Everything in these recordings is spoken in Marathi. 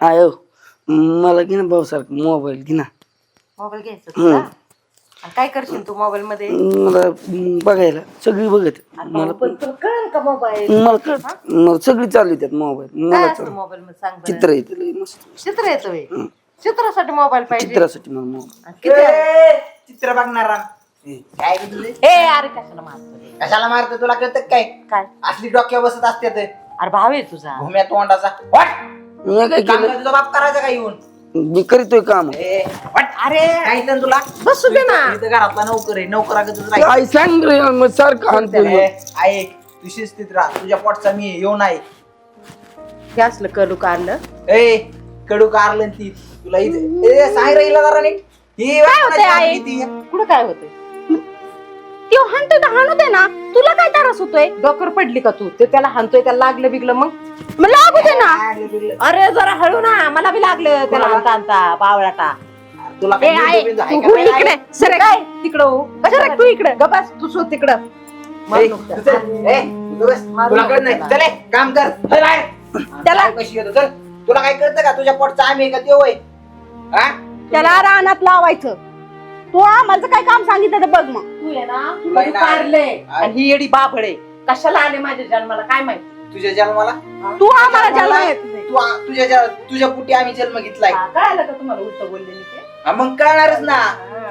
आयो मला घे ना भाऊसारखं मोबाईल घे ना. मोबाईल घ्यायचा तुला? आणि काय करशील तू मोबाईल मध्ये? मला बघायला सगळी बघत मला पण तुला कळेल का मोबाईल? मला कळत मला सगळी चालू येतात मोबाईल. मला काय मोबाईल मध्ये सांग बरं. चित्र येते लय मस्त. चित्र येतं चित्रासाठी मोबाईल पाहिजे. चित्रासाठी मला मोबाईल. किती चित्र बघणार काय ए अरे कशाला मारतो? कशाला मारतो तुला कळत काय? काय असली डोक्या बसत असते ते अरे भाव आहे तुझा. भूम्या तोंडाचा वाट मी काय काम केलं? तुझा बाप करायचा काय येऊन मी करीतोय काम. वाट अरे काय तर तुला बसू दे ना. इथं घरातला नोकर आहे नोकरागतच आई सांग रे मग सारखं हाणतोय. ऐक तू शिस्तीत राहा तुझ्या पोटचा मी येऊ नाही. हे असलं करू कारलं. ए कडू कारलं ती तुला इथे सांग राहिला जरा नीट ही काय होतंय आई? कुठं काय होतंय? त्यो हाणतोय तर हाणू दे ना, तुला काय त्रास होतोय? डोकर पडली का तू? ते त्याला हाणतोय त्याला लागलं बिगलं मग? मग लागू दे ना. अरे जरा हळू ना मला बी लागलं त्याला हाणता हाणता बावळाटा. तुला ए आई, तू हो इकडे सरक. काय तिकडं हो? सरक तू इकडे. गबास तू सो तिकडं. तुला कळत नाही चले काम कर चल बाहेर. त्याला- कशी येतो चल तुला काय कळतं का तुझ्या पोटचा आम्ही का देव आहे हा त्याला रानात लावायचं. तू आम्हाला काय काम सांगितलं तर बघ मग. तू आहे ना तुला तू ना- कारले आणि ही येडी बाबडे कशाला आले माझ्या जन्माला काय माहिती? तुझ्या जन्माला तू आम्हाला जन्म येत नाही. तुझ्या पुटी आम्ही जन्म घेतलाय कळालं का तुम्हाला उलट बोलले ते? हा, मग कळणारच ना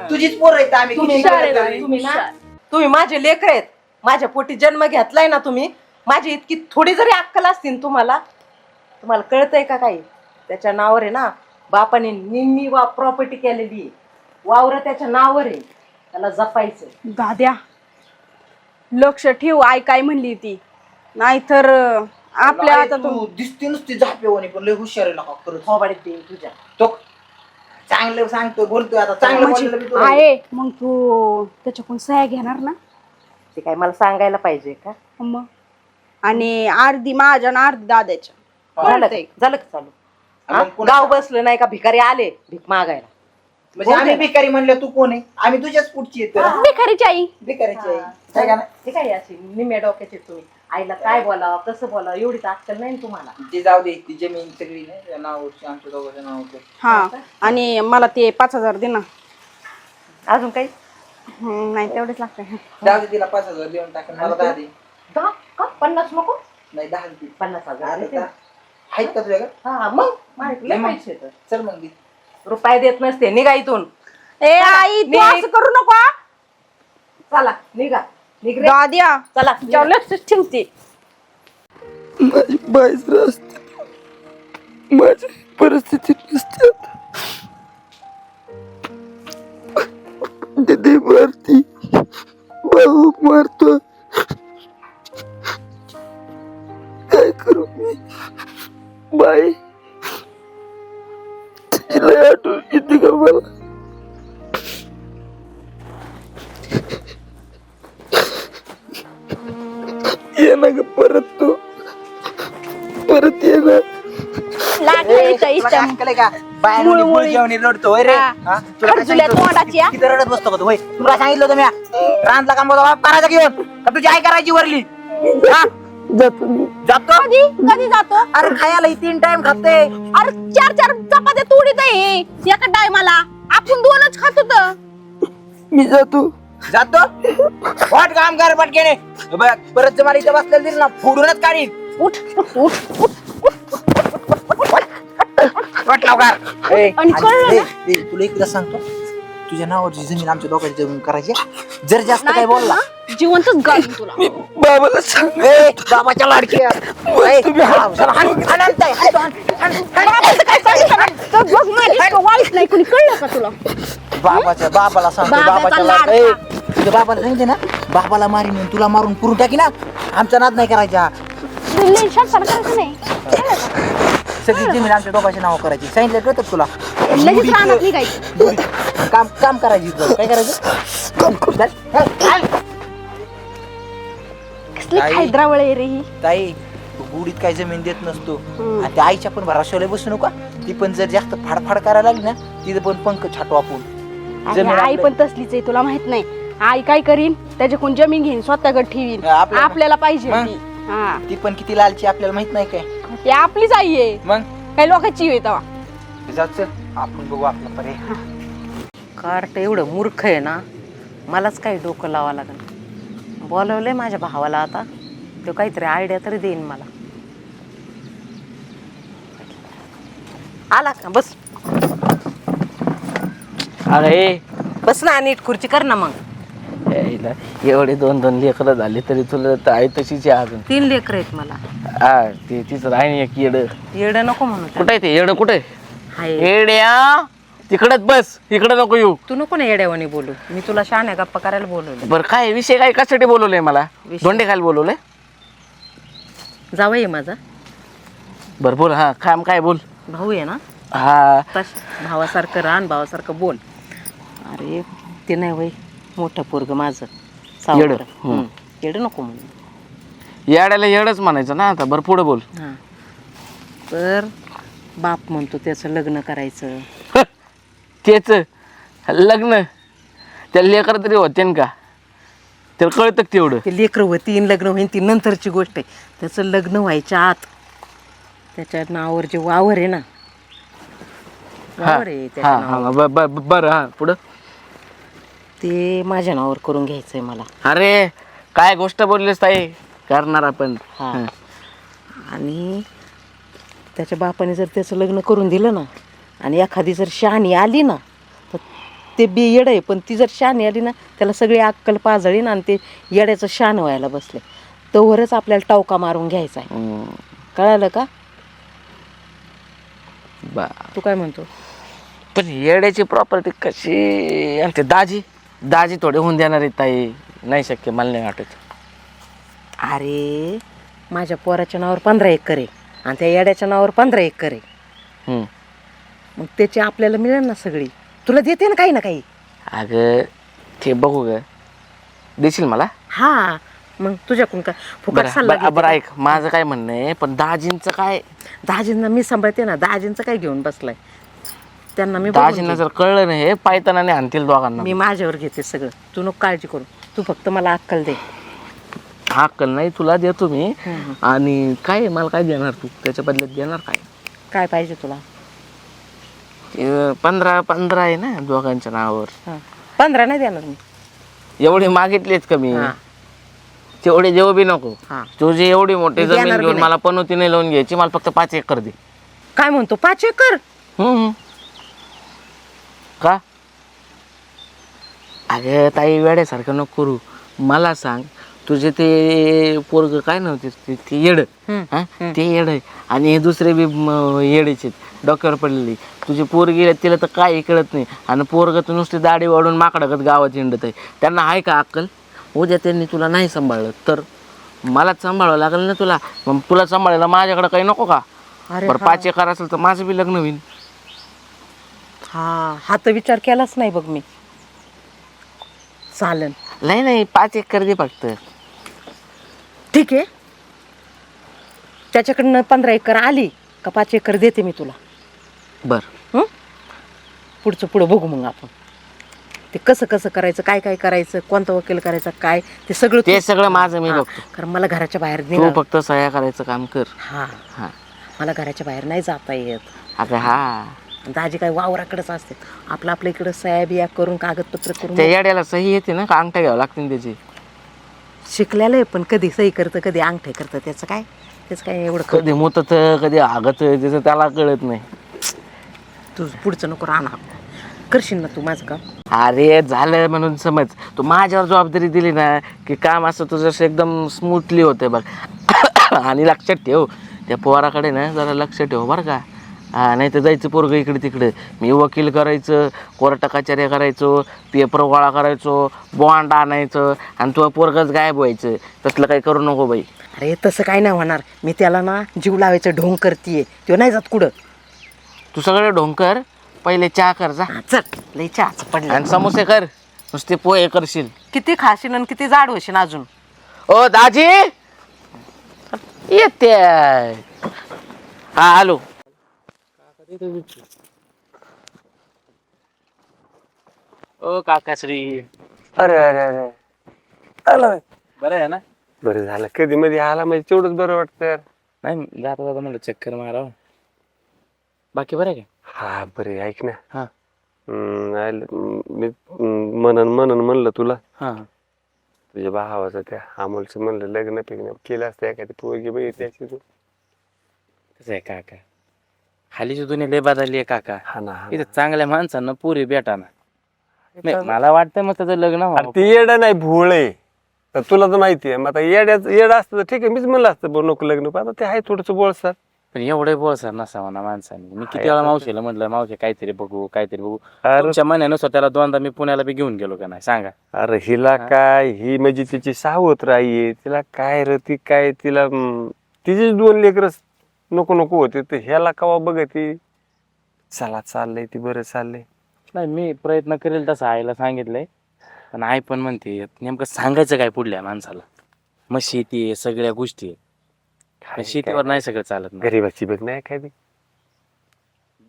तुझीच पोर आहेत आम्ही तुम्ही किती हुशार केलं आहे तरी. तुम्ही ना तुम्ही माझे लेकर आहेत. माझ्या पोटी जन्म घेतलाय ना तुम्ही. माझी इतकी थोडी जरी अक्कल असतील तुम्हाला कळतंय का काही? त्याच्या नावावर आहे ना बापाने निम्मी प्रॉपर्टी केलेली आहे. वावर त्याच्या नावावर आहे. त्याला जपायचं. दाद्या लक्ष ठेव. आई काय म्हणली ती नाहीतर आपल्या नाही, आता तू दिसते नुसती झापेवानी पण लय हुशार आहे नका करत थोबाडीत देईन तुझ्या. तो चांगलं सांगतोय बोलतोय आता चांगलं बोललेलं बी तुला. आहे मग तू त्याच्याकडून सह्या घेणार ना ते काय मला सांगायला पाहिजे का? मग. आणि अर्धी माझ्या आणि अर्धी दाद्याच्या. झालं का चालू? हा? मग कोणाचं? गाव बसलं नाही का भिकारी आले भीक मागायला. म्हणजे आम्ही भिकारी म्हणलं तू कोण आहे आम्ही तुझ्याच पुढची येतो भिकारीची आई. भिकारीची आहे काय का नाही? ते काय अशी निम्या डोक्याचे तुम्ही आईला काय बोलावं कसं बोलावं एवढीच अक्कल नाही ना तुम्हाला. ती जाऊ दे ती जमीन सगळी नाही नावावरची आमच्या दोघांच्या नावावर. हा आणि मला ते 5,000 दे ना. अजून काही नाही तेवढेच लागतंय. जाऊ दे तिला 5,000 देऊन टाकून मला 10 दे. 10 का 50 नको? नाही 10 दे 50,000 देते. आहेत का तुझ्याकडे हा मग माझ्याकडे मग. पैसे आहेत. चल मग दे रुपये देत नसते निघा इथून. ए आई तू असं करू नको हा. चला निघ रे. दाद्या चला तुझ्यावर लक्ष ठेवते. माझी बाईच असते माझी परिस्थिती नसते. दे मारती भाऊ मारतो काय करू मी बाई तिला आठवण येते का मला. ये ना ग परत तू परत ये ना. लागलं इथं तुला काय इथं. अक्कल आहे का बाहेर मुळमुळी. मुली जेवणी रडतो होय रे हा. हा? तुला काय खर्चुल्या सांगितलं? तोंडाची, हा? किती रडत बसतो का तू होय तुला सांगितलं होतं मी रानला काम बाप करायचा घेऊन का तुझी आई करायची वरली हा? जातो मी. जातो कधी कधी जातो? अरे खायला 3 टाइम खाते अरे 4 चपात्या तोडीत आहे एका टायमाला. आपण 2च खात होतो. मी जातो. जातो वाट काम कर पटकेने बघ परत जर मला इथं बसलेलं दिलं ना फोडूनच काढी उठ उठ उठ उठ. वाट लवकर ए, आणि कळलं ए, ना? ए, तुला एकदा सांगतो तुझ्या नावाची जमीन आमच्या दोघांची जमीन करायची जर जास्त काय नाही बोलला तर ना, जिवंतच गाडून तुला. बाबाला सांग. ए, बाबाच्या लाडकी बाबाचं काय सांगितलं ना? तर बघ माझी इतकं वाईट नाही कोणी कळलं का तुला? बाबाला सांगतो बाबाचा बाबाच्या लाडका. ए, तुझ्या बाबाला सांगितलं ना बाबाला मारी म्हणून तुला मारून पुरून टाकी ना आमचा नाद नाही करायचा लई शानपणा करायचं नाही. कळलं का? सगळी जमीन आमच्या दोघांची नाव करायची सांगितलं कळतं तुला लगेच रानात निघायचं. काम करायची काय करायचं काम कसली आई. हैदरावळ आहे रे ही. ताई तू गुडीत काही जमीन देत नसतो आणि त्या आईच्या पण भराशेला बसू नका ती पण जर जास्त फाडफाड करायला लागली ना तिथं पण पंख छाटू आपण अरे जमीन आई आपल्या- पण तसलीच आहे तुला माहित नाही. आई काय करीन त्याच्याकडून जमीन घेईन स्वतःकडे ठेवीन. आपल्याला- आपल्याला पाहिजे मग? ती. हा ती पण किती लालची आपल्याला माहित नाही काय ती आपलीच आई आहे. मग काही लोकांची येतावा. जाऊ आपण बघू आपला पर्याय. कार्ट एवढं मूर्ख आहे ना, मलाच काही डोकं लावा लागेल. बोलवलंय माझ्या भावाला आता, तो काहीतरी आयडिया तरी देईन मला. आला का? बस अरे बस ना, नीट खुर्ची कर ना. मग यायला एवढे 2-2 लेकरं झाले तरी तुला तर आहे तशीच आहे अजून. 3 लेकर आहेत मला. हा ते तिचं आहे एक येड. येडं नको म्हणू. कुठं आहे ते येड? कुठे हाय, येड्या? तिकडच बस, इकडे नको येऊ. तू नको ना येड्यावानी बोलू. मी तुला शहाण्या गप्पा करायला बोलवलं. बरं काय विषय काय, कशासाठी बोलवलंय मला? विषय? धोंडे खायला बोलवलंय? जावई आहे माझा बरं बोल. हा काम काय बोल. भाऊ आहे ना, हा तस भावासारखं रान, भावासारखं बोल. अरे ते नाही वय, मोठं पोरग माझं येडं. येडं नको म्हणून. येड्याला येडच म्हणायचं ना आता. बरं पुढे बोल. हां, तर बाप म्हणतो त्याचं लग्न करायचं. तेच लग्न त्या लेकर तरी होते का? त्याला कळतं का तेवढं? ते लेकरं होतीन, लग्न होईन ती नंतरची गोष्ट आहे. त्याचं लग्न व्हायच्या आत त्याच्या नावावर जे वावर आहे ना, वावर आहे त्याच्या नावावर, बरं हा पुढं. ते माझ्या नावावर करून घ्यायचंय मला. अरे काय गोष्ट बोललीस ताई, करणार आपण. हा, आणि त्याच्या बापाने जर त्याचं लग्न करून दिलं ना, आणि एखादी जर शहाणी आली ना, तर ते बी येडं आहे, पण ती जर शहाणी आली ना, त्याला सगळी अक्कल पाजळी ना, आणि ते येड्याचं शान व्हायला बसले. तोवरच आपल्याला टावका मारून घ्यायचा आहे. कळालं का? तू काय म्हणतो? पण येड्याची प्रॉपर्टी कशी? आणि ते दाजी थोडे होऊन देणार आहेत ताई. नाही शक्य, मला नाही वाटत. अरे माझ्या पोराच्या नावावर 15 एकर आहे, आणि त्या येड्याच्या नावावर 15 एकर आहे. मग त्याची आपल्याला मिळेल ना सगळी. तुला देते ना काही ना काही. अगं ते बघू ग, देशील मला? हा, मग तुझ्याकडून काय फुकट सल्ला घेते बरं का? ऐक, माझं काय म्हणणं आहे, पण दाजींचं काय? दाजींना मी सांभाळते ना. दाजींचं काय घेऊन बसलाय? त्यांना मी बघून दाजींना घेईन. जर कळलं नाही हे पायताना आणतील दोघांना. मी माझ्यावर घेते सगळं. तू नको काळजी करू. तू फक्त मला अक्कल दे. अक्कल नाही तुला देतो मी. आणि काय मला काय देणार तू त्याच्या बदल्यात? देणार काय? काय पाहिजे तुला? 15 आहे ना दोघांच्या नावावर. 15 नाही देणार मी. एवढे मागितलेच का मी? हा. तेवढे देऊ बी नको. हा. तुझी एवढी मोठी मी जमीन देणार बी घेऊन नाही. मला पनोती नाही लावून घ्यायची. मला फक्त 5 एकर दे. काय म्हणतो? 5 एकर? का? अगं ताई वेड्यासारखं नको करू. मला सांग, तुझे ते पोरग काय नव्हते ते येड, ते येड आहे, आणि हे दुसरे बी येडेचे डोक्यावर पडलेली. तुझी पोरगी तिला तर काही कळत नाही, आणि पोरग तर नुसती दाढी वाढून माकडागत गावात हिंडत आहे. त्यांना आहे का अक्कल? उद्या त्यांनी तुला नाही सांभाळलं तर मलाच सांभाळावं लागेल ना तुला. मग तुला सांभाळायला माझ्याकडे काही नको का? अरे बरं 5 एकर असेल तर माझं बी लग्न होईल. हा तर विचार केलाच नाही बघ मी. चालन. नाही 5 एकर दे फक्त. ठीक आहे, त्याच्याकडनं 15 एकर आली का 5 एकर देते मी तुला. बर, पुढचं पुढं बघू मग आपण. ते कसं कसं करायचं, काय काय करायचं, कोणता वकील करायचा, काय ते सगळं ते सगळं माझं मी बघतो. कारण मला घराच्या बाहेर तू निघा. फक्त सह्या करायचं काम कर. हा, हा मला घराच्या बाहेर नाही जाता येत. अगं हा, दाजी काय वावराकडेच असते. आपलं इकडं सह्या बिया करून कागदपत्र करून त्या येड्याला सही येते ना का अंगठ्या घ्यावं लागतील त्याची? शिकलेलं आहे, पण कधी सही करतं कधी अंगठे करतं. त्याचं काय एवढं कधी मुतत कधी आगत, त्याचं त्याला कळत नाही. तू पुढचं नको राहणार. करशील ना तू माझं काम? अरे झालं म्हणून समज. तू माझ्यावर जबाबदारी दिली ना की काम असं तुझं असं एकदम स्मूथली होतं बघ. आणि लक्षात ठेव, त्या पोराकडे ना जरा लक्ष ठेव बरं का. नाही तर जायचं पोरग इकडे तिकडे. मी वकील करायचं, कोर्ट कचेऱ्या करायचो, पेपर गोळा करायचो, बॉन्ड आणायचं, आणि तुझं पोरगच गायब व्हायचं. तसलं काही करू नको बाई. अरे तसं काय नाही होणार. मी त्याला ना जीव लावायचं ढोंग करतीये. तो नाही जात कुठं. तू सगळे ढोंकर पहिले चहा कर जा. चल, लई चहाचं पडलं. आणि समोसे कर, नुसते पोहे करशील. किती खाशील आणि किती जाड होशील अजून. ओ दाजी येते. हा आलो. ओ काकाश्री. अरे अरे अरे आला. बरं आहे ना? बरं झालं, कधी मध्ये आला म्हणजे तेवढंच बरं वाटतं. नाही जाता जाता म्हणलं चक्कर मारावं. बाकी बरं आहे का? हा बरे ऐक ना. हा मी म्हणून म्हणलं तुला हा तुझ्या भावाचं त्या अमोलचं म्हणलं लग्न पिग्न केलं असतं एखादी पोरगी बघितली असती तू. कसं आहे काका, हालीची दुनिया लय बदलली आहे काका. हा ना हा इथं चांगल्या माणसांना पुरी भेटा ना. नाही, मला वाटतं मग त्याचं लग्न अरे व्हावं. ती येडा नाही भोळ आहे. तर तुला तर माहिती आहे. मग आता येडा असतं तर ठीक आहे, मीच म्हणलं असतं बरं नको लग्न. पण आता ते आहे थोडंसं बोळसर. पण एवढे बोलसर नसावं ना माणसाने. मी किती वेळा मावशीला म्हटलं, मावशी काहीतरी बघू काहीतरी बघू. अरे तुमच्या म्हणण्यानुसार त्याला दोनदा मी पुण्याला बी घेऊन गेलो का नाही सांगा. अरे हिला काय, ही म्हणजे तिची सावत राही तिला काय रे, ती काय तिला तिची 2 लेकरं नको नको होते तर ह्याला कवा बघती. चला चाललंय ती बरं चाललंय. नाही, मी प्रयत्न करेल तसं आईला सांगितलंय. पण आई पण म्हणते नेमकं सांगायचं काय पुढल्या माणसाला. मग शेती आहे, सगळ्या गोष्टी आहे. पण शेतीवर नाही सगळं चालत ना. गरीबाची बघ नाही काय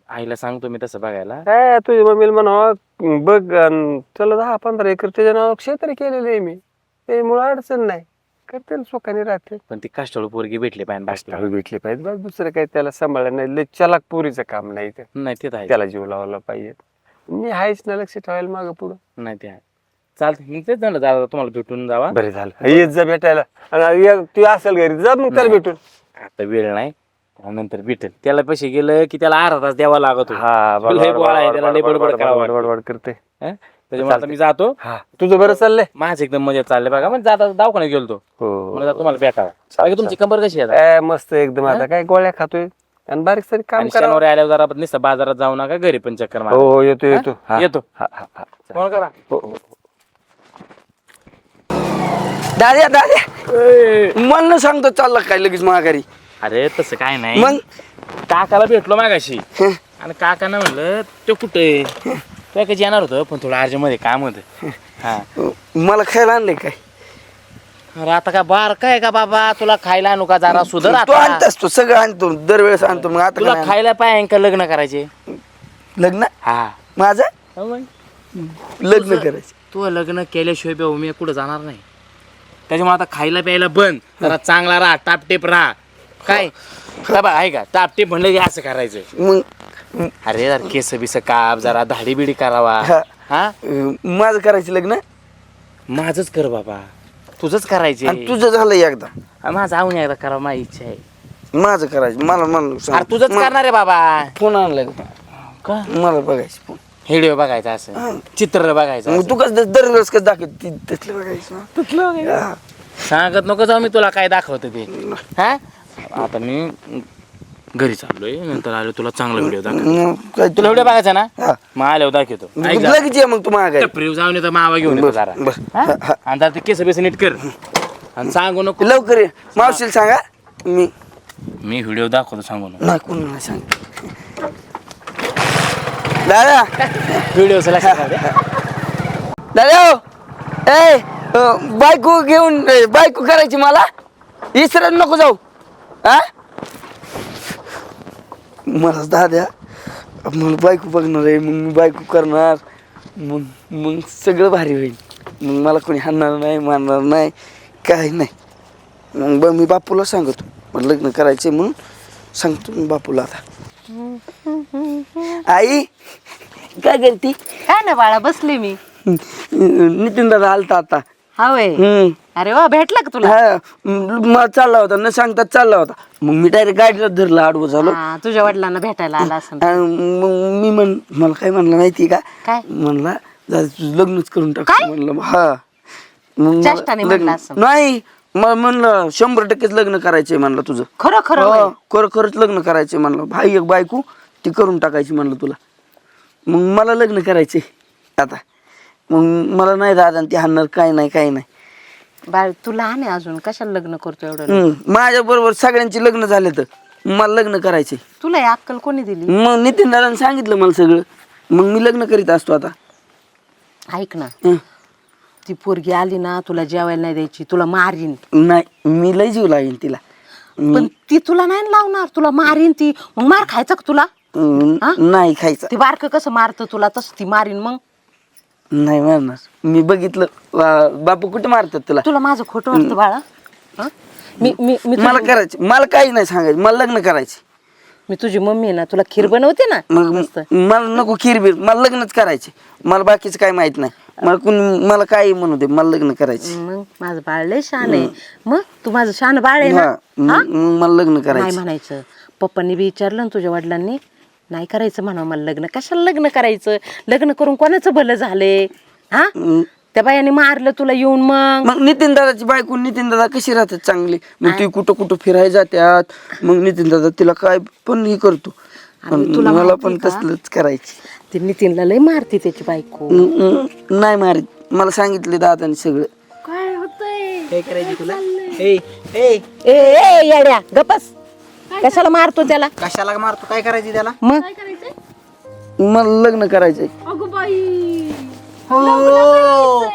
आईला सांगतो मी तसं बघायला. काय तुझ्या मम्मीला म्हणावं बघ चला 10-15 एकर त्याच्या नावावर क्षेत्र केलेलं आहे मी. त्यामुळे अडचण नाही, करते सुखाने राहते. पण ती कष्टाळू पोरगी भेटली पाहिजे बाकी. हळू भेटली पाहिजे बस, दुसरं काही त्याला सांभाळलं नाही. लय चलाक पोरीचं काम नाही ते. नाही ते तर आहे. त्याला जीव लावला पाहिजे. मी आहेच ना, लक्ष ठेवायला मागं पुढं. नाही ते आहे. चालतं मग तेच झालं, जा तुम्हाला भेटून जावा. बरं झालं येत जा भेटायला. आणि तू असेल घरी जा मग त्याला भेटून. आता वेळ नाही, नंतर भेटेल. त्याला पैसे गेलं की त्याला अर्धा तास द्यावा लागतो. हा लय बोळा आहे, त्याला लय बडबड करावं लागतं. बडबड करते. हं? त्याच्यामुळे आता मी जातो. हा तुझं बरं चाललंय. माझं एकदम मजेत चाललंय बघा. मग जाता दवाखान्यात गेलो तो. हो मला तुम्हाला भेटावा. बाकी तुमची कंबर कशी आहे आता? मस्त एकदम. आता काय गोळ्या खातोय आणि बारीक सारी काम आणि करा. शनिवारी आल्यावर जरा नुसतं बाजारात जाऊ नका, घरी पण चक्कर मारा. हो येतो येतो. हा, येतो. हा, हा, हा. फोन करा. हो, हो. दाद्या मला सांगतो चालला काय लगेच माघारी. अरे तसं काय नाही, मग काकाला भेटलो मागाशी आणि काकानं म्हणलं तो कुठे तो कधी येणार होतं पण थोडं अर्जंटमध्ये काम होतं. हा मला खायला आणलंय काय? अरे आता काय बार काय का बाबा, तुला खायला आणू का जरा सुधर तो आता. आणतास, तो सगळं आणतो दरवेळेस आणतो. मग आता तुला काय खायला पाहिजे का लग्न करायचे? लग्न हा माझं लग्न करायचं. तू लग्न केल्याशिवाय बी मी कुठं जाणार नाही. त्याच्यामुळे आता खायला प्यायला बंद, जरा चांगला राहा, टापटेप राहा. काय बा आहे का टापटेप म्हणलं की असं करायचं. मग अरे जरा केस बिस काप, जरा दाढी बिडी करावा. हा. हा माझं करायचं लग्न माझंच कर बाबा, तुझंच करायचे. आणि तुझं झालं एकदा. माझं आवून एकदा करावं, माझी इच्छा आहे. माझं करायचं मला अरे तुझंच करणार आहे बाबा. फोन आणलाय का मला बघायचं फोन. व्हिडिओ बघायचा असं, चित्र बघायचं मग असं. तू कसं दरवेळेस कसं दाखवत तसलं बघायचं. हा. सांगत नको जाऊ मी तुला काय दाखवतं ते. हा आता मी घरी चाललोय, नंतर आलो तुला चांगला व्हिडिओ दाखव. मग काय तुला व्हिडिओ बघायचा ना, हा. मग आल्यावर दाखवतो. ऐक जरा. लगेच ये मग तू माघारी. टपरीवर जाऊन येतो, मावा घेऊन येतो जरा. बरं. हा? आणि जरा ते केस बेस नीट कर आणि सांगू नको. लवकर ये. मावशीला सांगा मी व्हिडिओ दाखवतो, सांगू नको. नाही कोणाला सांग. दादा व्हिडिओ लक्षात दादा हो. ए बायको घेऊन बायको करायची मला, इसरत नको जाऊ. हा मला दाद्या मला बायको बघणार आहे. मग मी बायको करणार. मग मग सगळं भारी होईल. मग मला कोणी हाणणार नाही, मारणार नाही, काही नाही. मग मी बापूला सांगतो मला लग्न करायचे म्हणून सांगतो मी बापूला. आता आई काय करती? काय ना बाळा, बसले मी. नितीन दादा आलता आता. हा वय. अरे वा, भेटला का तुला? हा मला चालला होता, न सांगता चालला होता. मग मी डायरेक्ट गाडीला धरला, आडवं झालो. हा, तुझ्या वडिलांना भेटायला आला असं. मग मी मला काय म्हणलं माहिती का? काय म्हणला तुझं लग्नच करून टाक काय? म्हणलं. हा मग मला चेष्टाने म्हणला असं? नाही, मला म्हणलं 100% लग्न करायचंय म्हणलं तुझं. खरं खरं हो, वय. खरंच लग्न करायचंय म्हणलं. भाई एक बायको ती करून टाकायची म्हणलं तुला. मग मला लग्न करायचंय आता. मग मला नाही दादा ते हाणणार, काय नाही काय नाही. बाळ तू लहान आहे अजून, कशाला लग्न करतो एवढं? माझ्या बरोबर सगळ्यांची लग्न झाले तर मला लग्न करायचंय. तुला ही अक्कल कोणी दिली? मग नितीन दादाने सांगितलं मला सगळं. मग मी लग्न करीत असतो आता. ऐक ना, हं. ती पोरगी आली ना तुला जेवायला नाही द्यायची, तुला मारीन. नाही मी लय जीव लावीन तिला. पण ती तुला नाही लावणार, तुला मारीन ती. मग मार खायचा का तुला? हा? नाही खायचं. ते बारक कसं मारतं तुला, तसं ती मारीन. मग नाही मारणार. मी बघितलं बापू कुठे मारतात तुला. तुला माझं खोटं वाटतं बाळा? हं? मी मी मी मला करायचं, मला काही नाही सांगायचं, मला लग्न करायचं. मी तुझी मम्मी आहे ना, तुला खीर बनवते ना मग मस्त. मला नको खीर मला लग्नच करायचे. मला बाकीचं काय माहित नाही. मला काही म्हणू दे, मला लग्न करायचे. मग माझं बाळ लय शान आहे. मग तू माझं शान बाळ आहे ना. मग मला लग्न नाही करायचं. म्हणायचं. पप्पांनी बी विचारलं ना तुझ्या वडिलांनी, नाही करायचं म्हणा मला लग्न. कशाला लग्न करायचं? लग्न करून कोणाचं भलं झालंय? हा, त्या बायाने मारलं तुला येऊन. मग नितीन दादाची बायको नितीन दादा कशी राहतात चांगली. मग ती कुठं कुठं फिरायला जात्यात. मग नितीन दादा तिला काय पण हे करतो. तुला मला माहिती पण का? तसलंच करायची. ते नितीनला लय मारते त्याची बायको. नाही मारित, मला सांगितले दादाने सगळं. काय होतंय? काय करायचं तुला? ए ए येड्या गपस. कशाला मारतो त्याला? कशाला मारतो? काय करायचं त्याला? मग काय करायचंय? मला लग्न करायचंय. अगो बाई, हो,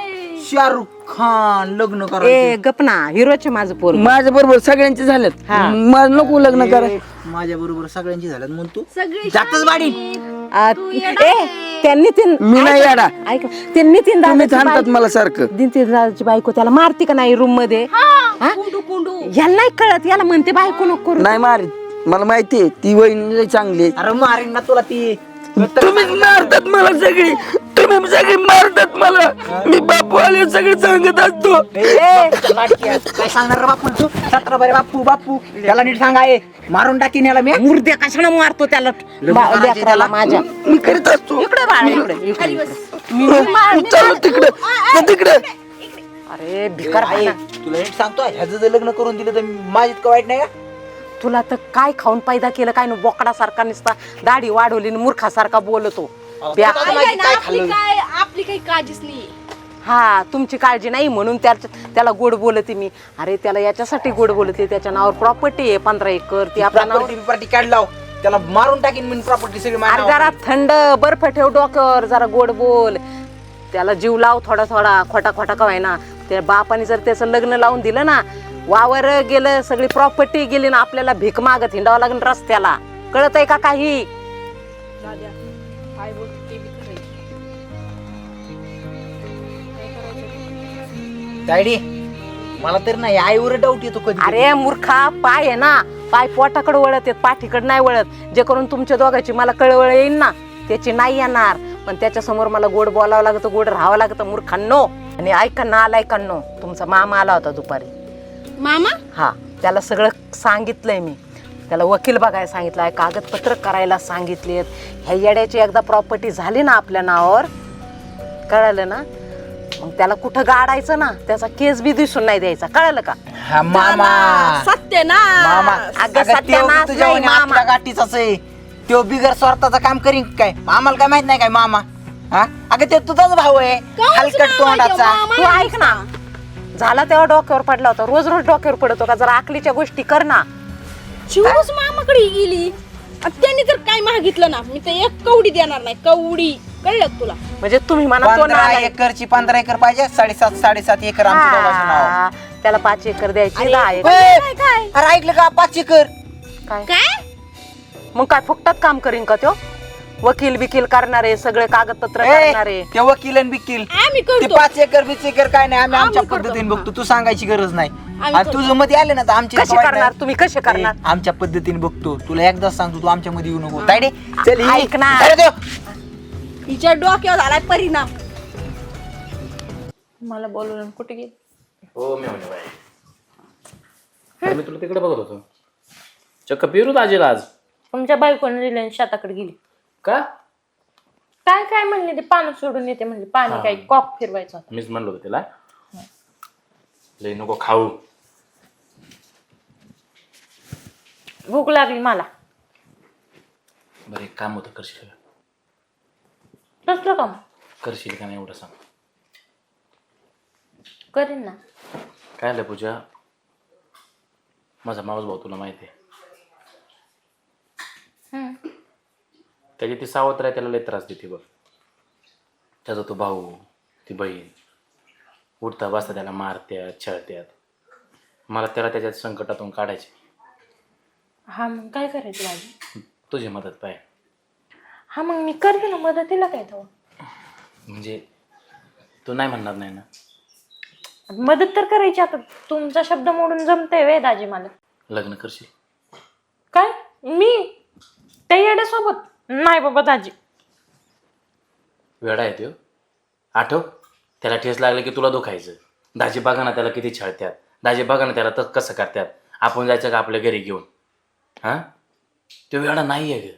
शाहरुख खान लग्न करायचं. ए गपना, हिरोचे माझं पोर. माझ्या बरोबर सगळ्यांचे झालेत. मला नको लग्न कराय. माझ्या बरोबर सगळ्यांची झाल्यात म्हणून तू सगळी जातच बाडी. त्या नितीन, मी नाही येडा. ऐक, ते नितीन तुम्ही दादाची थांबतात मला सारखं. नितीन दादाची बायको त्याला मारते का नाही रूम मध्ये? कुंडू याला नाही कळत, याला म्हणते बायको नको करू. नाही मारित, मला माहितीये ती वहिनी लय चांगली आहे. अरे मारीन ना तुला ती. तुम्हीच मारतात मला सगळी. तुम्ही सगळी मारतात मला. मी बापू आले सगळे सांगत असतो. काय सांगणार रे बापू तू? 17 बरे बापू बापू त्याला नीट सांगा. मारून टाकीन याला मी. मुर्द्या कशाला मारतो त्याला? लेकराला माझ्या. मी करीत असतो. इकडे बाळा, इकडे. चला तिकडे तिकडे. अरे भिकार आहे, तुला नीट सांगतो, ह्याचं जर लग्न करून दिलं तर माझ्यात का वाईट नाही का? तुला तर काय खाऊन पैदा केलं काय ना, बोकडासारखा नुसता दाढी वाढवली आणि मूर्खासारखा बोलतो. आपली काही काळजीच नाही. हा, तुमची काळजी नाही म्हणून त्याला गोड बोलते मी. अरे त्याला याच्यासाठी गोड बोलते, त्याच्या नावावर प्रॉपर्टी आहे 15 एकर. ती आपल्या नावावर. प्रॉपर्टी काढ लाव, त्याला मारून टाकीन मी. प्रॉपर्टी सगळी माझ्या अरे जरा थंड बर्फ ठेव डोक्यावर, जरा गोड बोल. त्याला जीव लाव थोडा थोडा, खोटा खोटा का ना. त्या बापाने जर त्याचं लग्न लावून दिलं ना, वावर गेलं, सगळी प्रॉपर्टी गेली ना, आपल्याला भीक मागत हिंडावं लागेल रस्त्याला. कळत आहे का काही? काय बोलते ते बी खरंय. तायडी, मला तर नाही आईवर डाऊट येतो कधी. अरे मूर्खा, पाय आहे ना, पाय पोटाकडे वळत येत, पाठीकडे नाही वळत. जे करून तुमच्या दोघांची मला कळवळ येईल ना, त्याची नाही येणार. पण त्याच्या समोर मला गोड बोलावं लागतं, गोड राहावं लागतं मूर्खांनो. आणि ऐका ना, आलायकांनो, तुमचा मामा आला होता दुपारी. मामा हा, त्याला सगळं सांगितलंय मी. त्याला वकील बघायला सांगितलंय, कागदपत्र करायला सांगितलेत. ह्या येड्याची एकदा प्रॉपर्टी झाली ना आपल्या नावावर, कळलं ना, मग त्याला कुठं गाडायचं ना, त्याचा केस बी दिसून नाही द्यायचा. कळलं का? हा मामा. सत्य ना. मामा अगं सत्यानाश नाही मामा. गाठीचाच आहे तो. बिगर स्वार्थाचं काम करीन काय? आम्हाला काय माहित नाही काय मामा? हा, अगं ते तुझाच भाऊ आहे, हलकट तोंडाचा. तू ऐक ना, झाला तेव्हा डोक्यावर पडला होता, रोज रोज डोक्यावर पडतो का? जरा आकलीच्या गोष्टी कर ना. चिवूस मामाकडे गेली आणि त्यांनी तर काय मागितलं ना, मी तर एक कवडी देणार नाही. कवडी, कळलं का तुला? म्हणजे तुम्ही म्हणा तो 15 नालायक. एकरची 15 एकर पाहिजे. 7.5 एकर आमच्या दोघांचं नाव. हा, त्याला 5 एकर द्यायची, 10 ए, एकर. अरे ऐकलं का? 5 एकर. काय काय? मग काय फुकटात काम करीन का त्यो? वकील बिकील करणारे, सगळे कागदपत्र ए, करणारे. ते वकील आणि बिकील आम्ही ते करतो. 5 एकर 20 एकर काय नाही. आम्ही आमच्या करतो. पद्धतीने बघतो, तू सांगायची गरज नाही. आम्ही आणि तुझं मध्ये आले ना तर आमची कसे करणार तुम्ही? कसे करणार? आमच्या पद्धतीने बघतो. तुला एकदाच सांगतो, तू आमच्या मध्ये येऊ नको. तायडे चल ये. ऐक ना. अरे देव. हिच्या डोक्यावर झालाय परिणाम. मला बोलवलं कुठे गेली? हो मी म्हणे बाई, मी तुला तिकडे बघत होतो. चक्क पेरू दाजेला आज. तुमच्या बायकोने दिले शेताकडे गेली. का? काय काय म्हणले ते, पानं सोडून येते म्हणले. पाणी काय कॉक फिरवायचं होतं. मीच म्हणलो होतो तिला, लय नको खाऊ. भूक लागली मला. बरं एक काम होतं, करशील का? कसलं काम? करशील का नाही एवढं सांग. करीन ना. काय आलं पूजा, माझा मावस भाऊ तुला माहिती आहे, त्याची ती सावत्र आहे, त्याला लय त्रास देते बघ. त्याचा तो भाऊ, ती बहीण उठता बसता त्याला मारत्यात, छळत्यात. मला त्याला त्याच्यात संकटातून काढायचे. हा, मग काय करायचं माझी? तुझी मदत पाहिजे. हा, मग मी करते ना मदतीला. काय तो म्हणजे तू नाही म्हणणार नाही ना? मदत तर करायची. आता तुमचा शब्द मोडून जमतंय वे दाजी मला? लग्न करशील? काय मी? त्या येड्यासोबत नाही बाबा दाजी. वेडा आहे तो. आठव, त्याला ठेस लागले की तुला दुखायचं. दाजी बघा ना त्याला किती छळत्यात. दाजी बघा ना त्याला तर कसं करतात. आपण जायचं का आपल्या घरी घेऊन? हां, तो वेडा नाही आहे ग,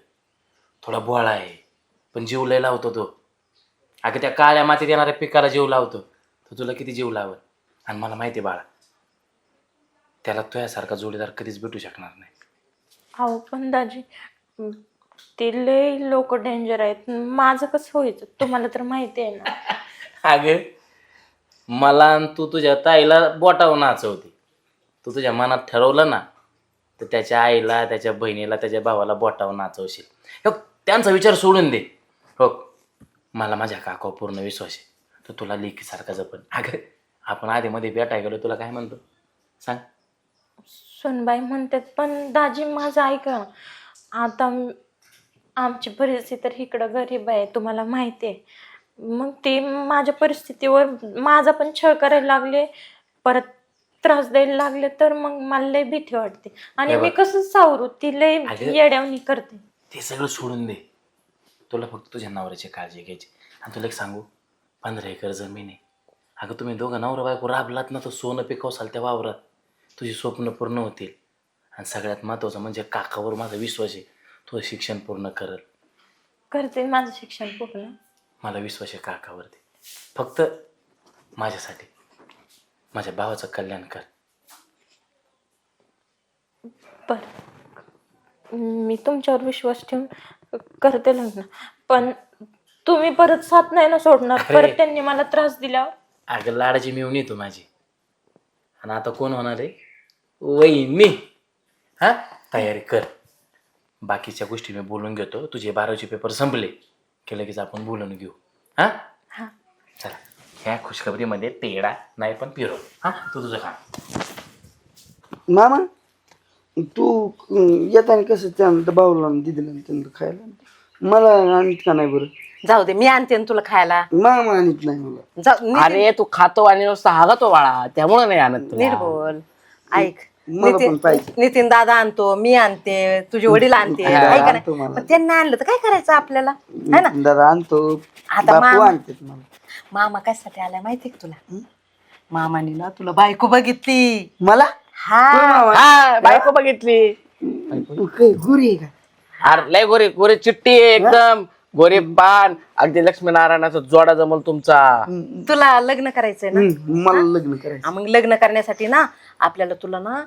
थोडा बोळा आहे, पण जीव लय लावतो तो. अगं त्या काळ्या मातीत येणाऱ्या पिकाला जीव लावतो तो. तुला किती जीव लावल. आणि मला माहिती आहे बाळा, त्याला तुझ्यासारखा जोडीदार कधीच भेटू शकणार नाही. अहो पण दाजी, ते लय लोक डेंजर आहेत. माझं कसं व्हायचं तुम्हाला तर माहिती आहे ना. अगं मला आणि तू तुझ्या ताईला बोटावर नाचवते. तू तुझ्या मनात ठरवलं ना तर त्याच्या आईला, त्याच्या बहिणीला, त्याच्या भावाला बोटावर नाचवशील. हो, त्यांचा विचार सोडून दे. हो, मला माझ्या काकावर पूर्ण विश्वास आहे. तर तुला लेकीसारखा जपन. अगं आपण आधीमध्ये भेटाय गेलो, तुला काय म्हणतो सांग? सुनबाई म्हणतात, पण दाजी माझं ऐका. आता आमची परिस्थिती तर इकडं गरीब आहे तुम्हाला माहिती आहे. मग ते माझ्या परिस्थितीवर माझा पण छळ करायला लागले, परत त्रास द्यायला लागले, तर मग मला लय भीती वाटते. आणि मी कसं सावरू, ती लय येड्यावणी करते. ते सगळं सोडून दे. तुला फक्त तुझ्या नवऱ्याची काळजी घ्यायची. आणि तुला एक सांगू, 15 एकर जमीन आहे. अगं तुम्ही दोघं नवरा बायको राबलात ना तर सोनं पिकवसाल त्या वावरात. तुझी स्वप्न पूर्ण होतील. आणि सगळ्यात महत्त्वाचं म्हणजे काकावर माझा विश्वास आहे, तुझं शिक्षण पूर्ण करल. करते माझं शिक्षण पूर्ण. मला विश्वास आहे काकावरती. फक्त माझ्यासाठी, माझ्या भावाचं कल्याण कर. बरं, मी तुमच्यावर विश्वास ठेवून करते लग्न. पण तुम्ही परत साथ नाही ना सोडणार? परत त्यांनी मला त्रास दिल्यावर? अगं लाडाची मिळून येतो माझी. आणि आता कोण होणार आहे? वहिनी. हा, तयारी कर. बाकीच्या गोष्टी मी बोलून घेतो. तुझे 12वीचे पेपर संपले की लगेच आपण बोलून घेऊ. हा हा, चला. ह्या खुशखबरीमध्ये पेढा नाही पण पिरो. हा, तू तुझं खा. मामा तू येताना कसं त्या भाऊला दिदीला त्यांना खायला मला आणत का नाही बरं? जाऊ दे, मी आणते ना तुला खायला. मामा आणत नाही मला. जाऊ, अरे तू खातो आणि नुसता हागतो बाळा, त्यामुळे नाही आणत तुला. नीट बोल. ऐक, मला पण पाहिजे. नितीन दादा आणतो, मी आणते, तुझे वडील आणते, ऐक ना. आणतो मला. पण त्यांना आणलं तर काय करायचं आपल्याला, है ना? दादा आणतो, आता बापू आणतात मला. मामा कशासाठी आलाय माहितीये का तुला? मामाने ना तुला बायको बघितली. मला हा, हा, बायको बघितली. गुरी आहे का? अरे लय गोरी गोरी चिट्टी आहे एकदम. गोरी पान, अगदी लक्ष्मीनारायणाचा जोडा जमल तुमचा. तुला लग्न करायचंय ना? मला लग्न करायचं. हा, मग लग्न करण्यासाठी ना आपल्याला तुला ना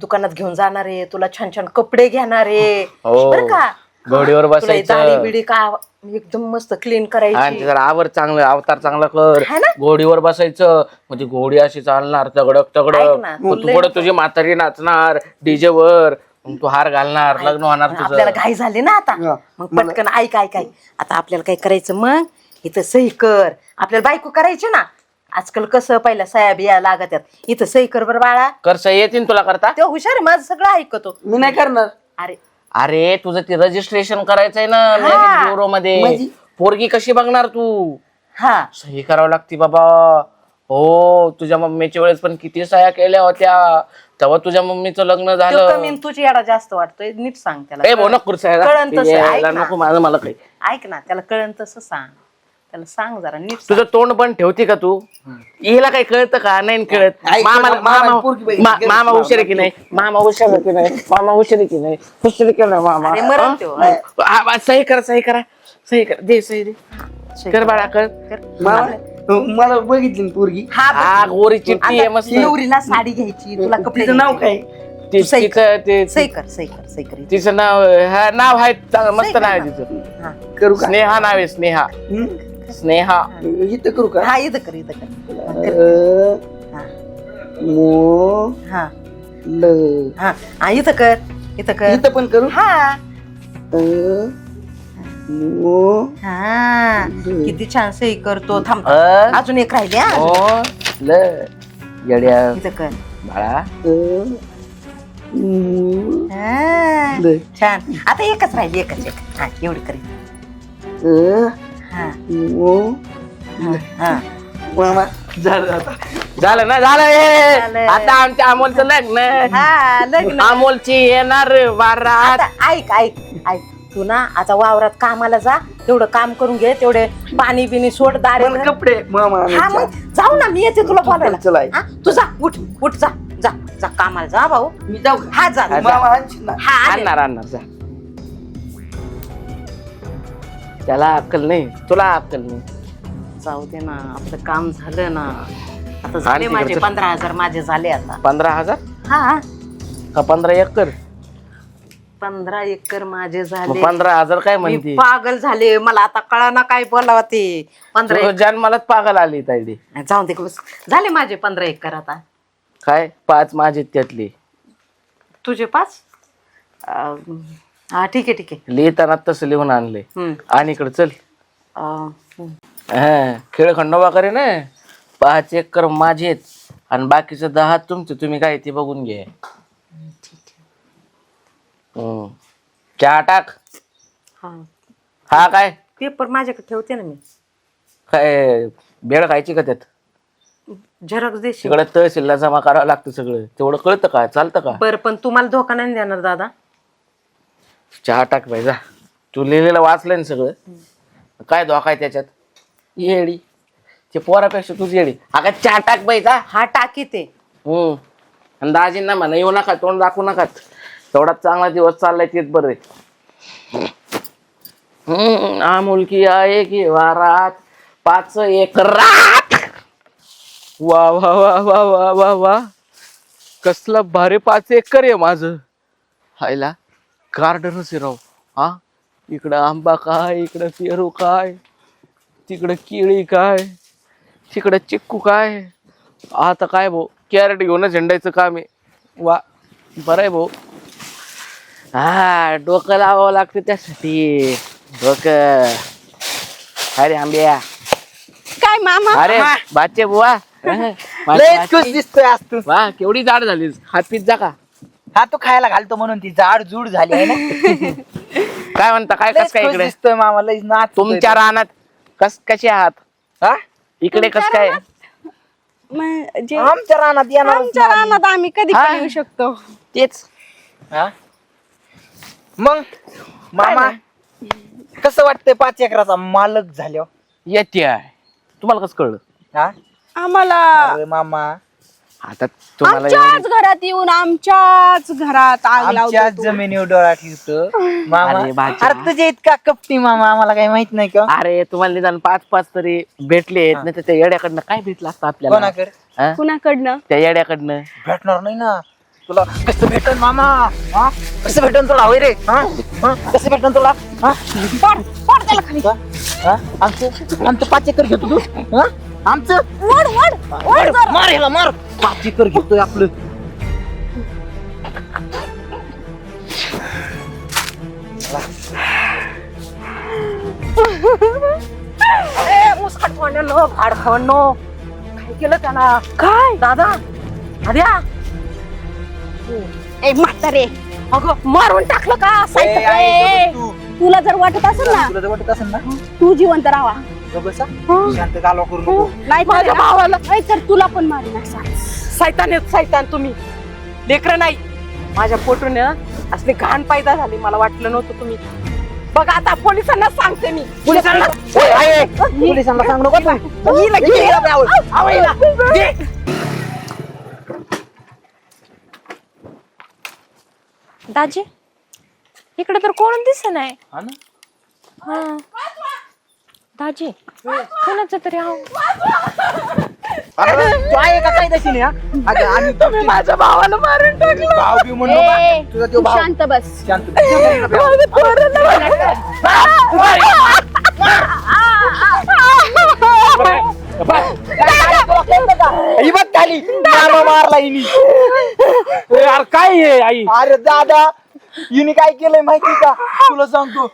दुकानात घेऊन जाणार आहे, तुला छान छान कपडे घेणार आहे, हो. बरं का? घोडीवर तुला बसायचं. दाढी बिडी का एकदम मस्त क्लीन आणि करायची. ते जरा आवर चांगलं, अवतार चांगला कर. है ना? घोडीवर बसायचं म्हणजे घोडी अशी चालणार तगडक ऐक तगडक. ना, मग तू पुढे तुझी म्हातारी नाचणार डीजे वर, मग तू हार घालणार, लग्न होणार आपल्याला तुझं. घाई झाली ना आता. हा, मग पटकन ऐक ऐक ऐक, आता आपल्याला काय करायचं, मग इथं सही कर. आपल्याला बायको करायची ना, आजकाल कसं पहिल्या सह्या बिया लागत आहेत. इथं सही कर बरं बाळा. करसा येतील तुला करता? ते हुशार आहे, माझं सगळं ऐकतो. मी नाही करणार. अरे अरे तुझं ते रजिस्ट्रेशन करायचंय ना हा. ब्युरो मध्ये. पोरगी कशी बघणार तू? हा, सही करावं लागते बाबा. हो, तुझ्या मम्मीच्या वेळेस पण किती सह्या केल्या होत्या, तेव्हा तुझ्या मम्मीचं लग्न तो झालं. कमी आणि तुझी येडा जास्त वाटतोय. नीट सांग त्याला. ए भाऊ नको कळण तसं, ऐक ना. नको माझं मला काही. ऐक ना, त्याला कळण तसं सांग. त्याला सांग जरा नीट सांग. तुझं तोंड पण ठेवते का तू? हिला काही कळतं का? नाही कळत. ऐक ना, मामा पोरगी बघितली. मामा हुशार आहे की नाही? मामा हुशार आहे की नाही? मामा हुशार आहे की नाही? हुशार आहे की नाही मामा? अरे मरण त्यो. हा, सही करा, सही करा, सही करा. दे सही दे. कर बाळा कर. मामा मला बघितली ना पोरगी. हा, गोरी चिठ्ठी आहे मस्त. नवरीला साडी घ्यायची, तुला कपडे तिचं नाव घ्यायचे. काय? सही कर, सही कर, सही कर. तिचं नाव, हा नाव आहे चांगलं, मस्त नाव आहे तिचं. हा, करू का? स्नेहा नाव आहे, स्नेहा. स्नेहा. इथं करू का? हा, इथं कर, इथं कर. हा, मो हा, ल हा, हा, इथं कर, इथं कर. इथं पण करू. हा, मो हा, किती छान सही करतो. थांब, अजून एक राहिली. हा, ओ ल येड्या इथं कर. बाळा. हा, ल छान. आता एकच राहिली, एकच एक. हा, एवढी करीत. हा, मो हा. मामा झालं आता. झालं ना? झालं हे. झालं. आता आमच्या अमोलचं लग्न. हा, लग्न. अमोलची येणार वारात. आता ऐक ऐक ऐक, तू ना आता वावरात कामाला जा, तेवढं काम करून घे, तेवढे पाणी बिनी सोड दारे मला कपडे मामा हा आणायचे. मग जाऊ ना, मी येते तुला बोलायला. चला आई. हा, तू जा, उठ जा जा जा कामाला जा भाऊ. मी जाऊ का? हा जा मामा आणशील ना? हा आले. आणणार जा. त्याला अक्कल नाही, तुला अक्कल नाही. जाऊ दे ना, आपलं काम झालं ना. आता झाले आणि माझे तिकडचं? 15,000 माझे झाले आता. 15,000 हा का 15 एकर? 15 एकर माझे मग झाले. 15,000 काय मी म्हणते? पागल झाले, मला आता कळाना काय बोलावं ते. 15 तुझं जन्मालाच पागल आली तायडी. जाऊ दे बस. झाले माझे 15 एकर आता. काय 5 माझे त्यातले. तुझे 5? हा ठीक आहे ठीक आहे. लिहिताना तसं लिहून आणले. हम्म. आणि इकडे चल. अं, हा, खेळ खंडोबा करे ना. 5 एकर माझेत आणि बाकीचं 10 तुमचं. तुम्ही काय ते बघून घे. चहा टाक. हा हा काय पेपर माझ्याकडे ठेवते ना मी. काय बेळ खायची का त्यात? झेरॉक्स देशील? तिकडे तहसीलला जमा करावं लागतं सगळं. तेवढं कळतं का? चालतं का? बरं पण तुम्हाला धोका नाही देणार दादा? चहा टाक बाई जा. तू लिहिलेलं वाचलंय ना सगळं. काय धोका आहे त्याच्यात? येडी ते पोरापेक्षा तुझी येडी. अगं चहा टाक बाई जा. हा टाकी ते. आणि दाजींना म्हणा येऊ नका, तोंड दाखवू नका. तेवढा चांगला दिवस चाललाय तेच बरं आहे. आमुलकी आहे की वारात 5 एकरात. वा वा वा वा वा वा वा, कसला भारी 5 एकर आहे माझं. हायला गार्डनच आहे राव. हा, इकडं आंबा काय, इकडं पेरू काय, तिकडं केळी काय, तिकडं चिक्कू काय. आता काय भाऊ, कॅरेट घेऊनच झेंडायचं काम आहे. वा बरं आहे भाऊ. हा, डोकं लावावं लागतं त्यासाठी. डोकं. अरे आंब्या, काय मामा? अरे बाचे बुवा. लयच खुश दिसतोय आज तू. वा केवढी जाड झालीस. हा पिझ्झा का? हा तू खायला घालतो म्हणून ती जाड जूड झाली आहे ना. काय म्हणता? काय लयच कस काय खुश इकडे? दिसतोय मामा, लयच नाच तुमच्या रानात कसे आहात? हा? इकडे कस काय? म्हणजे आमच्या रानात येणार आमच्या रानात आम्ही कधी हा? पण येऊ शकतो. तेच. मग मामा कसं वाटतंय 5 एकराचा मालक झाल्यावर? येते आहे. तुम्हाला कसं कळलं? हा? आम्हाला अरे मामा, आता तुम्हाला आमच्याच घरात येऊन आमच्याच घरात आग आमच्या लावतो तू. जमिनीवर डोळा ठेवतो मामा. अरे बाच्या. अरे तुझ्या इतका कपटी मामा आम्हाला काही माहित नाही का? अरे तुम्हाला निदान 5 तरी भेटले. नाही तर त्या येड्याकडनं काय भेटलं असतं आपल्याला? कोणाकडे हा? कुणाकडनं? त्या येड्याकडनं. भेटणार नाही ना तुला. कसं भेटन मामा? हा? कसं भेटन तुला? होय रे. हा? हा? कसं भेटन तुला? हा? पड पड त्याला खाली. हा? आमचं 5 एकर घेतो तू? हा? आमचं वड वड वड जरा. मार ह्याला मार. 5 एकर घेतोय आपलं. मुसकाट खाण्यानो भाड खावणनो काय केलं त्याला? काय? दादा आद्या ए म्हातारे, अगं मारून टाकलं का? ए, आई, ए, तू तुला जर वाटत असेल ना तुला तर वाटत असेल ना तू जिवंत राहा. गं बसा. शांत कालवा करू नको. नाही माझ्या भावाला तर तुला पण मारीन असा. सैतान आहेत सैतान तुम्ही. लेकरं नाही माझ्या पोटून आहे ना असले घाण पैदा झाले. मला वाटलं नव्हतं तुम्ही. बघा आता पोलिसांना सांगते मी. पोलिसांना पोलिसांना सांग नको तू. हिला घे, हिला बी आवड. आवड हिला. घे. दाजी इकडे तर कोण दिसत नाही. हा ना? हा दाजी कोणाचं तरी अरे तू आहे का काय तशी नाही? हा? अगं आम्ही तुम्ही माझ्या भावाला मारून टाकलं. भाव बी म्हणू नका. तुझा तो तू भाव शांत बस. शांत. ही बघ खाली मामा मारला हिनी. यार काय आहे आई? अरे दादा हिने काय केलंय माहिती का तुला सांगतो.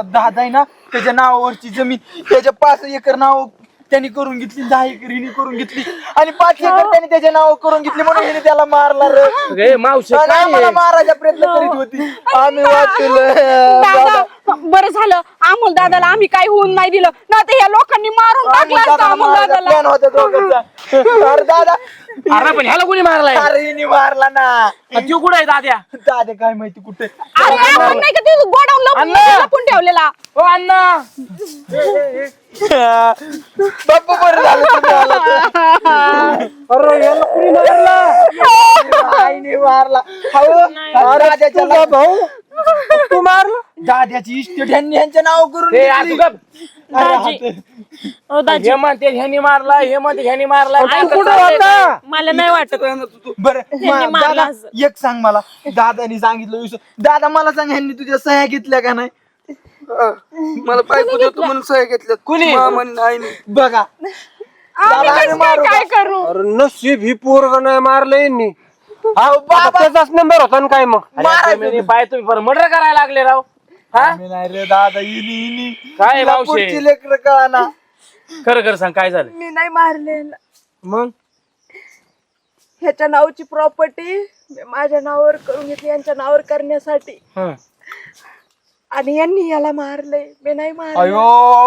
दादा आहे ना त्याच्या नावावरची जमीन त्याच्या 5 एकर नाव त्यांनी करून घेतली. 10 एकर हिने करून घेतली आणि 5 एकर त्यांनी त्याच्या नाव करून घेतली म्हणून हिने त्याला मारला रे. मावशी आणि आम्हाला मारायचा प्रयत्न करीत होती. आम्ही वाचलं. दादा बरं झालं अमोल दादाला आम्ही काही होऊन नाही दिलं. ना तर या लोकांनी मारून टाकलं असतं अमोल दादाला. प्लॅन होता दोघांचा. अरे दादा अरे पण ह्याला कोणी मारलाय अरे हिने मारला ना. तू कुठे आहे दाद्या दादा काय माहिती कुठे. अरे आपण नाही का ते गोडाऊन लपून ठेवलेला. हो अण्णा बाप्पा बरं झालं तुम्ही आला तर. अरे याला कुणी मारला. आईने मारला. अहो, दादाच्या भाऊ तू मारला. दादाची इस्टेट ह्यांच्या नाव करून हे घेतली. तू गप. दाजी हे म्हणते ह्यानी मारला हे म्हणते ह्यानी मारला मला नाही वाटत बरं ह्यांनी मारला दादा असेल. एक सांग मला. दादानी सांगितलं दादा मला सांग ह्यांनी तुझ्या सह्या घेतल्या का नाही. मला बायको देतो म्हणून सह्या घेतल्यात. कुणी? मामाने आईने. बघा दादाने मारू काय का? करू? अरे नशीब ही पोरग नाही मारलं यांनी. अहो, बाबा त्याचाच नंबर होता ना काय मग. पाय तुम्ही मर्डर करायला लागले राव हा आम्ही नाही रे दादा इनी काय तिला मावशे? पुढची लेकरं कळाना. खरं खरं सांग काय झालं मी नाही मारले. मग ह्याच्या नावची प्रॉपर्टी माझ्या नावावर करून घेतली यांच्या नावावर करण्यासाठी. हं. आणि यांनी याला मारले. मी नाही मारले. अयो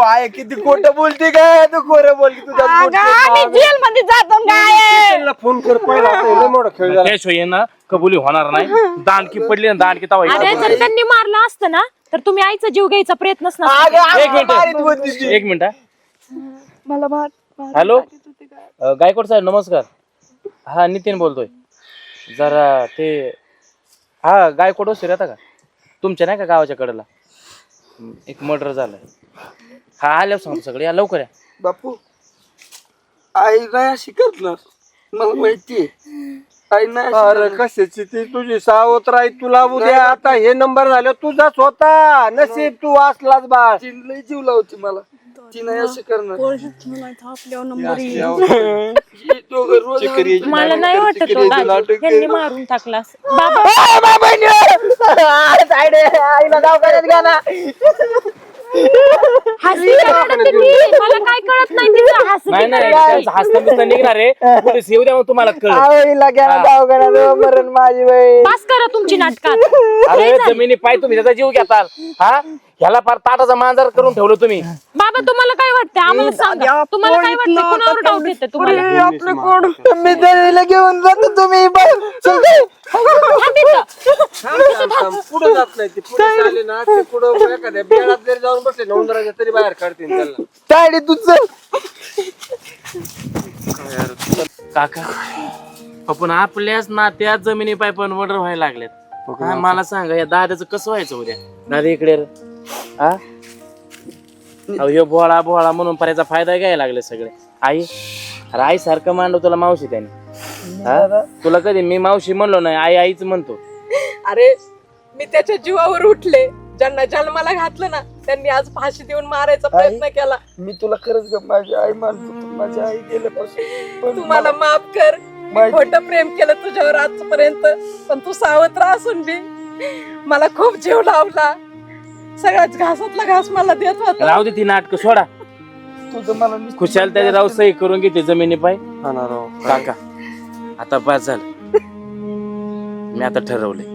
आहे किती खोटं बोलते काय तू. खोरं बोल की तुझ्या आम्ही जेल मध्ये जातो काय. त्यांना फोन कर पहिला. आता लय मोठा खेळ झाला. त्याशिवाय ना कबुली होणार नाही. दांडकी पडली ना दांडकी तवा अरे जर त्यांनी मारलं असतं ना तर तुम्ही आईचा जीव घ्यायचा प्रयत्नच नसता एक मिनिट एक मिनिट मला मार. हॅलो गायकवाड साहेब नमस्कार. हा नितीन बोलतोय. जरा ते हा गायकवाड वस्ती राहता का तुमच्या नाही का गावाच्या कडेला एक मर्डर झालंय. हा आल्यावर सांगतो सगळे या लवकर या. बापू आई नाही अशी करणार मला माहितीये. आई नाही अशी अरे करणार. कशाची ती तुझी सावत्र आई तुला उद्या आता हे नंबर झालं तुझाच होता. नशीब तू वाचलाच बा. ती लय जीव लावते मला. ती नाही असं करणार. हे दोघं रोज मला नाही वाटत तो दाजी यांनी मारून टाकला असं. बाबा आईला दवाखान्यात घ्या ना. हसती का रडते ती? मला काय कळत नाही तिचं हसती नाही का नाही रडते? हसता बिसता निघणार आहे पोलीस येऊ द्या मग तुम्हाला कळलं. आईला घ्या ना दवाखान्यात. मरण माझी बाई. बस करा तुमची नाटकात. अरे जमिनी पाय तुम्ही त्याचा जीव घेताल हा ह्याला फार ताटाचा मांजर करून ठेवलं तुम्ही. बाबा तुम्हाला काय वाटतं आम्हाला सांगा. तुम्हाला काय वाटतं कुणावर डाऊट येते तुम्हाला? मी दरीला घेऊन जातो तुम्ही पुढे जात नाही. ती पुढे आले ना ते पुढे एखाद्या बेळात जरी जाऊन बसले ना उंदराच्या तरी बाहेर काढतील त्याला. तायडी तू चल. काका आपण आपल्याच नात्यात जमिनी पाय पण मर्डर व्हायला लागलेत. हा, मला सांगा या दादाचं कसं व्हायचं उद्या. दादा इकडे रे. हा अहो ह्यो भोळा भोळा म्हणून पर्याचा फायदा घ्यायला लागले सगळे. आई अरे आई सारखं मांडव तुला मावशी त्याने. हा तुला कधी मी मावशी म्हणलो नाही आई आईच म्हणतो. अरे मी त्याच्या जीवावर उठले. ज्यांना जन्माला घातलं ना त्यांनी आज फाशी देऊन मारायचा प्रयत्न केला. मी तुला खरंच ग माझी आई मानतो. माझी आई गेल्यापासून पण तू मला माफ कर. मी खोटं प्रेम केलं तुझ्यावर आजपर्यंत. पण तू सावत्र असून बी मला खूप जीव लावला. सगळ्याच घासातला घास मला देत होता. राहू दे ती नाटक सोडा. तुझं मला नुसतं खुशाल त्याचे राव सही करून घेते जमिनी पाय. हा ना राव. काका आता बस झालं. मी आता ठरवलंय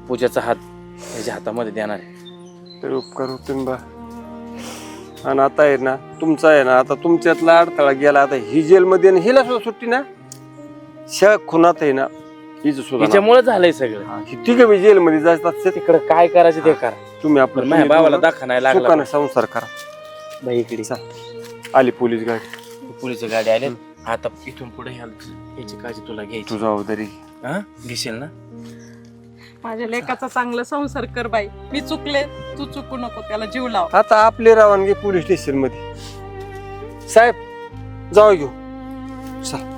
पूजाचा हात त्याच्या हातामध्ये देणार आहे. ते उपकार होते बा. आणि आता आहे ना तुमचा आहे ना आता तुमच्यातला अडथळा गेला. आता ही जेलमध्ये आणि हिला सुद्धा सुट्टी ना. शा खुनात आहे ना हिच सुद्धा हिच्यामुळे झालंय सगळं. ही तिघ बी जेलमध्ये जातात. तिकडे काय करायचं ते करा. तुम्ही आपलं माझ्या भावाला दाखवा नाही लागला. सुखाने संसार करा. बाई इकडे आली पोलीस गाडी. पोलीस गाडी आले. आता इथून पुढे याची काळजी तुला घ्यायची. तुझा जबाबदारी हा घेशील ना. माझ्या लेकाचा चांगला संसार कर बाई. मी चुकले तू चुकू नको. त्याला जीव लाव. आता आपली रवानगी पोलीस स्टेशन मध्ये. साहेब जाऊ घेऊ. चल.